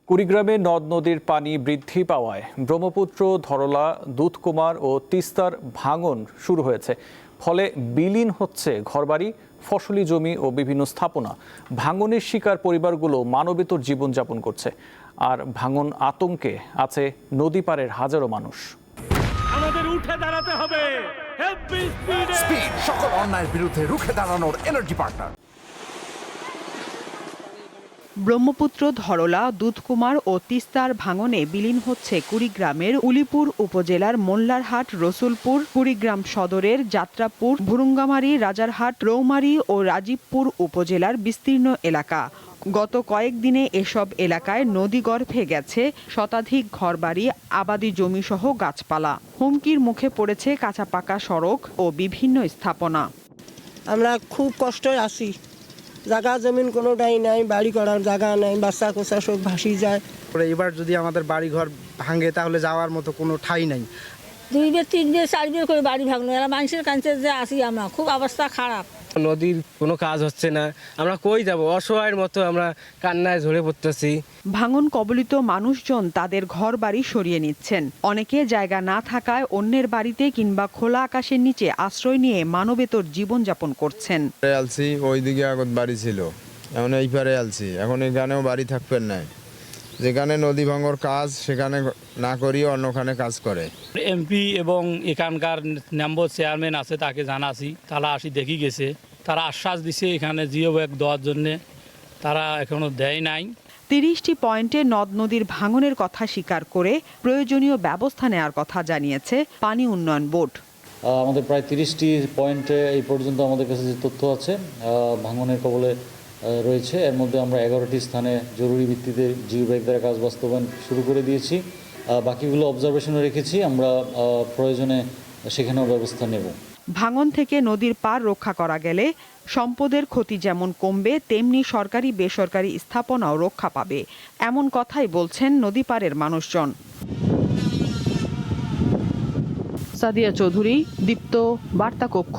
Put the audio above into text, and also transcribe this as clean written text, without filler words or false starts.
কুড়িগ্রামে নদ নদীর পানি বৃদ্ধি পাওয়ায় ব্রহ্মপুত্র, ধরলা, দুধকুমার ও তিস্তার ভাঙন শুরু হয়েছে। ফলে বিলীন হচ্ছে ঘরবাড়ি, ফসলি জমি ও বিভিন্ন স্থাপনা। ভাঙনের শিকার পরিবারগুলো মানবেতর জীবনযাপন করছে। আর ভাঙন আতঙ্কে আছে নদী পাড়ের হাজারো মানুষ। আমাদের উঠে দাঁড়াতে হবে। স্পিড, সকল অন্যায়ের বিরুদ্ধে রুখে দাঁড়ানোর এনার্জি পার্টনার। ব্রহ্মপুত্র, ধরলা, দুধকুমার ও তিস্তার ভাঙনে বিলীন হচ্ছে কুড়িগ্রামের উলিপুর উপজেলার মোল্লারহাট, রসুলপুর, কুড়িগ্রাম সদরের যাত্রাপুর, ভুরুঙ্গামারী, রাজারহাট, রৌমারী ও রাজীবপুর উপজেলার বিস্তীর্ণ এলাকা। গত কয়েকদিনে এসব এলাকায় নদীগর্ভে গেছে শতাধিক ঘরবাড়ি, আবাদি জমিসহ গাছপালা। হুমকির মুখে পড়েছে কাঁচা পাকা সড়ক ও বিভিন্ন স্থাপনা। আমরা খুব কষ্টে আছি, জায়গা জমিন কোনোটাই নাই, বাড়ি করার জায়গা নাই, বাচ্চা কোচা সব ভাসি যায়। এবার যদি আমাদের বাড়ি ঘর ভাঙে তাহলে যাওয়ার মতো কোনো ঠাঁই নাই। 2 বের 3 বের 4 বের করে বাড়ি ভাঙলো। এরা মানুষের কাছে যে আসি আমরা, খুব অবস্থা খারাপ। নদীর কোনো কাজ হচ্ছে না, আমরা কই যাব? অসহায়ের মতো আমরা কান্নায় ঝরে পড়তেছি। ভাঙন কবলিত মানুষজন তাদের ঘর বাড়ি সরিয়ে নিচ্ছেন। অনেকে জায়গা না থাকায় অন্যের বাড়িতে কিংবা খোলা আকাশের নিচে আশ্রয় নিয়ে মানবেতর জীবনযাপন করছেন। আলছি ওইদিকে আগত বাড়ি ছিল, এখন এই পারে আলছি, এখন এখানেও বাড়ি থাকবেন নাই। যেখানে নদী ভাঙর কাজ সেখানে না করিয়ে অন্যখানে কাজ করে। এমপি এবং এখানকার মেম্বার চেয়ারম্যান আছে, তাকে জানাছি, তারা আসি দেখি গেছে। তারা আশ্বাস দিছে এখানে জিও ব্যাগ দেওয়ার জন্যে, তারা এখনো দেয় নাই। 30টি পয়েন্টে নদ নদীর ভাঙনের কথা স্বীকার করে প্রয়োজনীয় ব্যবস্থা নেওয়ার কথা জানিয়েছে পানি উন্নয়ন বোর্ড। আমাদের প্রায় 30টি পয়েন্টে এই পর্যন্ত আমাদের কাছে যে তথ্য আছে ভাঙনের কবলে রয়েছে, এর মধ্যে আমরা 11টি স্থানে জরুরি ভিত্তিতে জিও ব্যাগ দ্বারা কাজ বাস্তবায়ন শুরু করে দিয়েছি। বাকিগুলো অবজারভেশনে রেখেছি, আমরা প্রয়োজনে সেখানেও ব্যবস্থা নেব। ভাঙন থেকে নদীর পার রক্ষা করা গেলে সম্পদের ক্ষতি যেমন কমবে, তেমনি সরকারি বেসরকারি স্থাপনাও রক্ষা পাবে, এমন কথাই বলছেন নদী পাড়ের মানুষজন। সাদিয়া চৌধুরী, দীপ্ত, বার্তা কক্ষ।